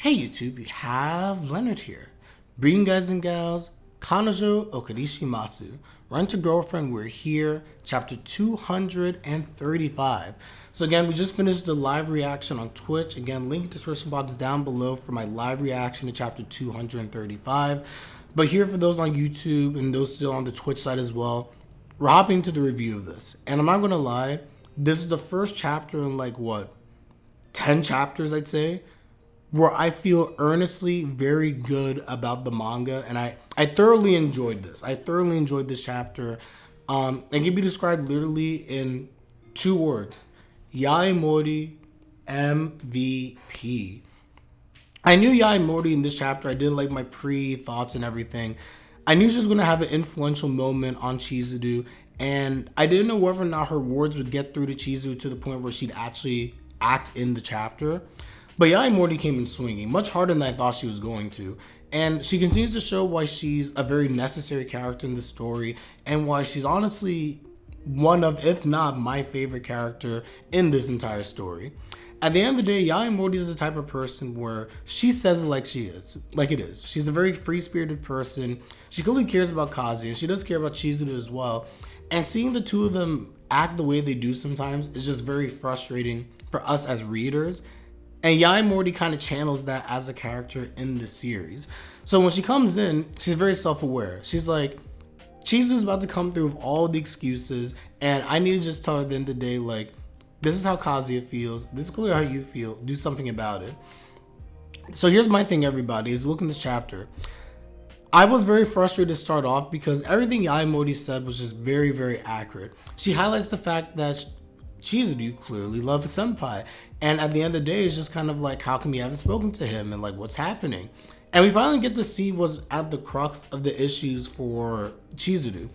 Hey YouTube, you have Leonard here. Bringing guys and gals, Kanojo Okarishimasu. Run to Girlfriend, we're here, chapter 235. So again, we just finished the live reaction on Twitch. Again, link in the description box down below for my live reaction to chapter 235. But here for those on YouTube and those still on the Twitch side as well, we're hopping into the review of this. And I'm not gonna lie, this is the first chapter in 10 chapters I'd say, where I feel earnestly very good about the manga, and I thoroughly enjoyed this. I thoroughly enjoyed this chapter. It can be described literally in two words: Yaemori MVP. I knew Yaemori in this chapter. I did like my pre-thoughts and everything. I knew she was going to have an influential moment on Chizuru, and I didn't know whether or not her words would get through to Chizuru to the point where she'd actually act in the chapter. But Yaemori came in swinging, much harder than I thought she was going to. And she continues to show why she's a very necessary character in the story and why she's honestly one of, if not my favorite character in this entire story. At the end of the day, Yaemori is the type of person where she says it like she is, like it is. She's a very free-spirited person. She clearly cares about Kazuya, and she does care about Chizuru as well. And seeing the two of them act the way they do sometimes is just very frustrating for us as readers. And Yaemori kind of channels that as a character in the series. So when she comes in, she's very self-aware. She's like, Chizuru's about to come through with all the excuses, and I need to just tell her at the end of the day, like, this is how Kazuya feels. This is clearly how you feel. Do something about it. So here's my thing, everybody, is look in this chapter. I was very frustrated to start off because everything Yaemori said was just very, very accurate. She highlights the fact that Chizuru clearly loves his senpai. And at the end of the day, it's just kind of like, how come you haven't spoken to him and like what's happening? And we finally get to see what's at the crux of the issues for Chizuru.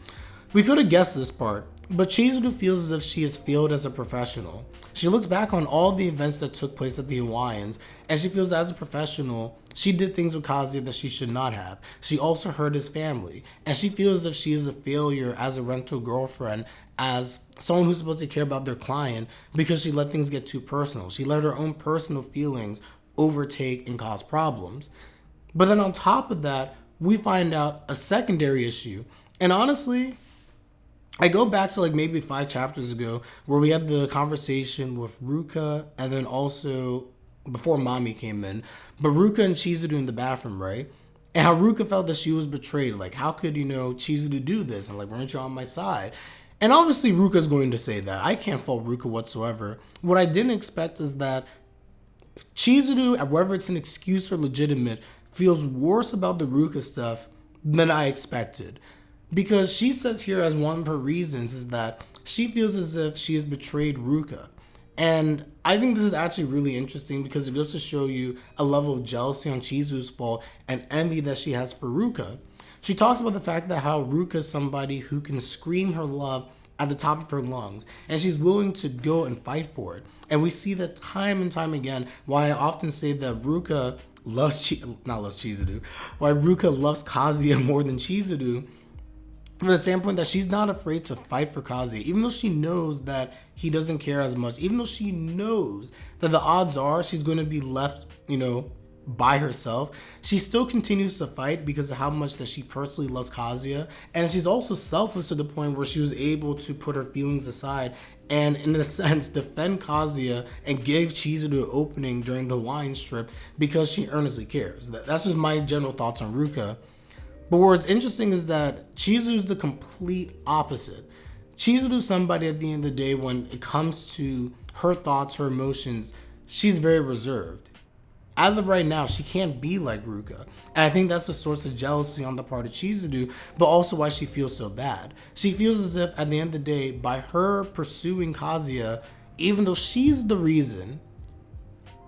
We could have guessed this part, but Chizuru feels as if she has failed as a professional. She looks back on all the events that took place at the Hawaiians, and she feels that as a professional, she did things with Kazuya that she should not have. She also hurt his family, and she feels as if she is a failure as a rental girlfriend, as someone who's supposed to care about their client, because she let things get too personal. She let her own personal feelings overtake and cause problems. But then on top of that, we find out a secondary issue. And honestly, I go back to maybe 5 chapters ago where we had the conversation with Ruka, and then also before Mami came in, but Ruka and Chizuru in the bathroom, right? And how Ruka felt that she was betrayed. Like, how could, Chizuru do this? And weren't you on my side? And obviously Ruka's going to say that. I can't fault Ruka whatsoever. What I didn't expect is that Chizuru, whether it's an excuse or legitimate, feels worse about the Ruka stuff than I expected. Because she says here as one of her reasons is that she feels as if she has betrayed Ruka. And I think this is actually really interesting because it goes to show you a level of jealousy on Chizuru's fault and envy that she has for Ruka. She talks about the fact that how Ruka is somebody who can scream her love at the top of her lungs, and she's willing to go and fight for it. And we see that time and time again, why I often say that Ruka loves Chizuru, why Ruka loves Kazuya more than Chizuru, from the standpoint that she's not afraid to fight for Kazuya, even though she knows that he doesn't care as much, even though she knows that the odds are she's going to be left, by herself. She still continues to fight because of how much that she personally loves Kazuya, and she's also selfless to the point where she was able to put her feelings aside and, in a sense, defend Kazuya and give Chizuru an opening during the line strip because she earnestly cares. That's just my general thoughts on Ruka. But what's interesting is that Chizuru's the complete opposite. Chizuru's somebody at the end of the day, when it comes to her thoughts, her emotions, she's very reserved. As of right now, she can't be like Ruka. And I think that's a source of jealousy on the part of Chizuru, but also why she feels so bad. She feels as if, at the end of the day, by her pursuing Kazuya, even though she's the reason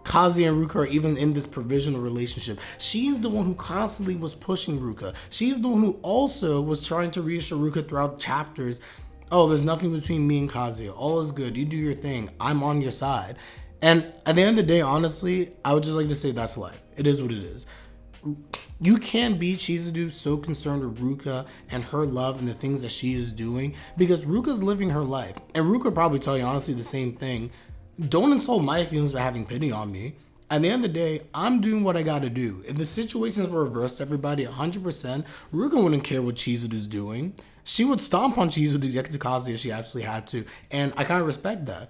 Kazuya and Ruka are even in this provisional relationship, she's the one who constantly was pushing Ruka. She's the one who also was trying to reassure Ruka throughout chapters, oh, there's nothing between me and Kazuya. All is good. You do your thing. I'm on your side. And at the end of the day, honestly, I would just like to say that's life. It is what it is. You can't be Chizuru so concerned with Ruka and her love and the things that she is doing because Ruka's living her life. And Ruka would probably tell you honestly the same thing. Don't insult my feelings by having pity on me. At the end of the day, I'm doing what I gotta do. If the situations were reversed, everybody, 100%, Ruka wouldn't care what Chizuru's doing. She would stomp on Chizuru to get to Kazuya if she absolutely had to. And I kind of respect that.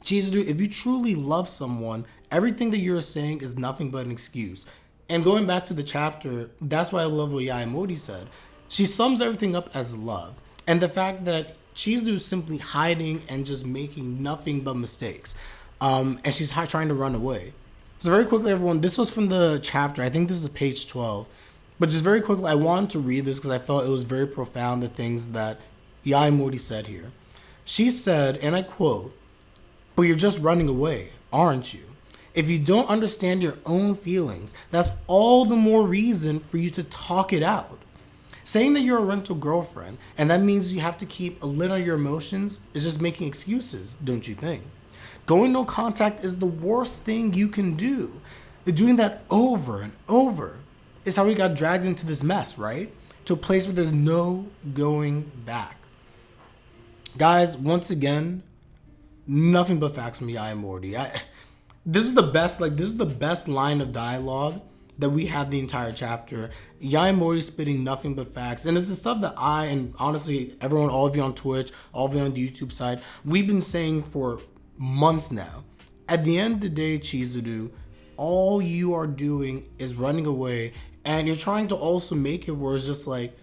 Chizuru, if you truly love someone, everything that you're saying is nothing but an excuse. And going back to the chapter, that's why I love what Yaemori said. She sums everything up as love. And the fact that Chizuru is simply hiding and just making nothing but mistakes. And she's trying to run away. So very quickly, everyone, this was from the chapter. I think this is page 12. But just very quickly, I wanted to read this because I felt it was very profound, the things that Yaemori said here. She said, and I quote, "But you're just running away, aren't you? If you don't understand your own feelings, that's all the more reason for you to talk it out. Saying that you're a rental girlfriend, and that means you have to keep a lid on your emotions, is just making excuses, don't you think? Going no contact is the worst thing you can do. Doing that over and over is how we got dragged into this mess, right? To a place where there's no going back." Guys, once again, nothing but facts from Yaemori. This is the best line of dialogue that we had the entire chapter. Yaemori spitting nothing but facts. And it's the stuff that I, and honestly, everyone, all of you on Twitch, all of you on the YouTube side, we've been saying for months now. At the end of the day, Chizuru, all you are doing is running away, and you're trying to also make it where it's just like,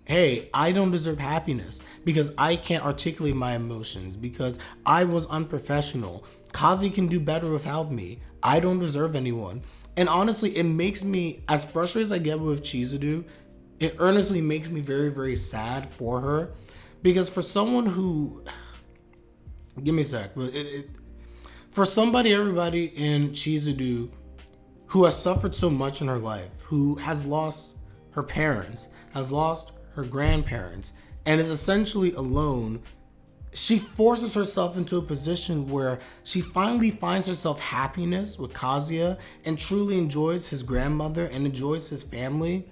hey, I don't deserve happiness because I can't articulate my emotions, because I was unprofessional. Kazi can do better without me. I don't deserve anyone. And honestly, it makes me, as frustrated as I get with Chizuru, it earnestly makes me very, very sad for her. Because for someone who, give me a sec, for somebody, everybody in Chizuru who has suffered so much in her life, who has lost her parents, has lost her grandparents, and is essentially alone, she forces herself into a position where she finally finds herself happiness with Kazuya and truly enjoys his grandmother and enjoys his family.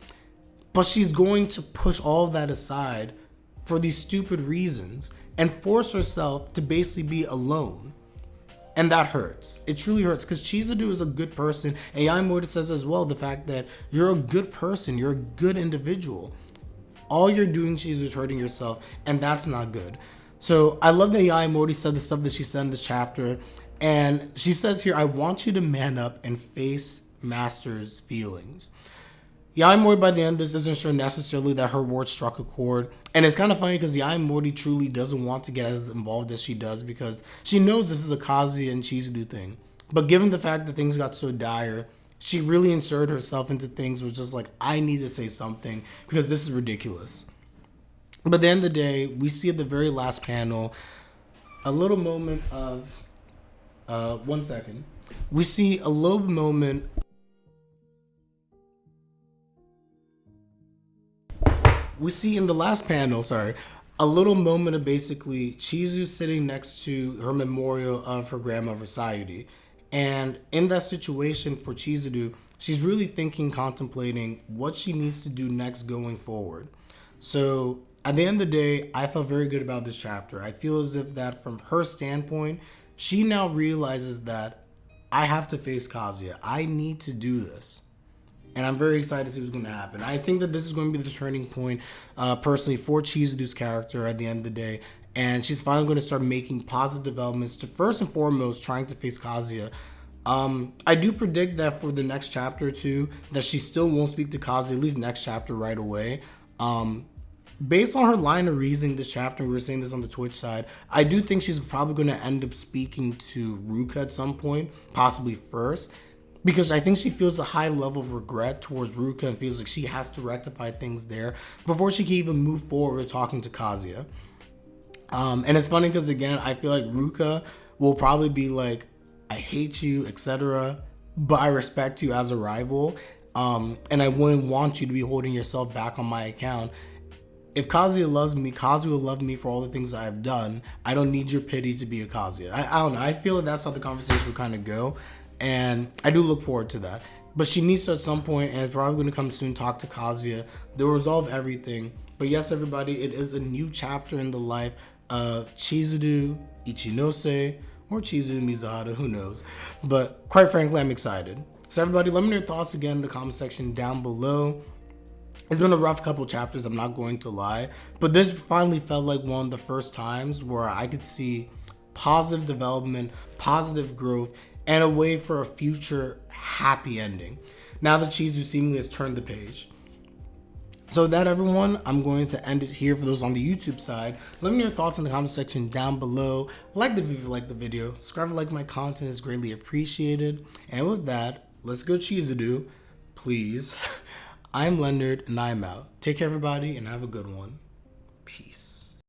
But she's going to push all of that aside for these stupid reasons and force herself to basically be alone. And that hurts. It truly hurts because Chizuru is a good person. And Yaemori says as well the fact that you're a good person, you're a good individual. All you're doing, Chizuru, is hurting yourself, and that's not good. So I love that Yaemori said the stuff that she said in this chapter. And she says here, "I want you to man up and face Master's feelings." Yaemori by the end of this isn't sure necessarily that her words struck a chord. And it's kind of funny because Yaemori truly doesn't want to get as involved as she does because she knows this is a Kazuya and Chizuru thing. But given the fact that things got so dire, she really inserted herself into things was just like, I need to say something because this is ridiculous. But at the end of the day, we see at the very last panel a little moment of, 1 second. We see a little moment we see in the last panel, a little moment of basically Chizuru sitting next to her memorial of her grandma Sayuri. And in that situation for Chizuru, she's really thinking, contemplating what she needs to do next going forward. So at the end of the day, I felt very good about this chapter. I feel as if that from her standpoint, she now realizes that I have to face Kazuya. I need to do this. And I'm very excited to see what's going to happen. I think that this is going to be the turning point, personally, for Chizuru's character at the end of the day. And she's finally going to start making positive developments to, first and foremost, trying to face Kazuya. I do predict that for the next chapter or two, that she still won't speak to Kazuya, at least next chapter right away. Based on her line of reasoning this chapter, we were saying this on the Twitch side, I do think she's probably going to end up speaking to Ruka at some point, possibly first. Because I think she feels a high level of regret towards Ruka and feels like she has to rectify things there before she can even move forward with talking to Kazuya. And it's funny because, again, I feel like Ruka will probably be like, I hate you, etc., but I respect you as a rival, and I wouldn't want you to be holding yourself back on my account. If Kazuya loves me, Kazuya will love me for all the things I've done. I don't need your pity to be a Kazuya. I don't know. I feel like that's how the conversation would kind of go. And I do look forward to that. But she needs to at some point, and it's probably going to come soon, talk to Kazuya. They'll resolve everything. But yes, everybody, it is a new chapter in the life of Chizuru Ichinose, or Chizuru Mizuhara, who knows. But quite frankly, I'm excited. So everybody, let me know your thoughts again in the comment section down below. It's been a rough couple chapters, I'm not going to lie, but this finally felt like one of the first times where I could see positive development, positive growth, and a way for a future happy ending, now that Chizuru seemingly has turned the page. So with that, everyone, I'm going to end it here. For those on the YouTube side, let me know your thoughts in the comment section down below. Like the video if you like the video. Subscribe to like my content is greatly appreciated. And with that, let's go Chizuru, please. I'm Leonard, and I'm out. Take care, everybody, and have a good one. Peace.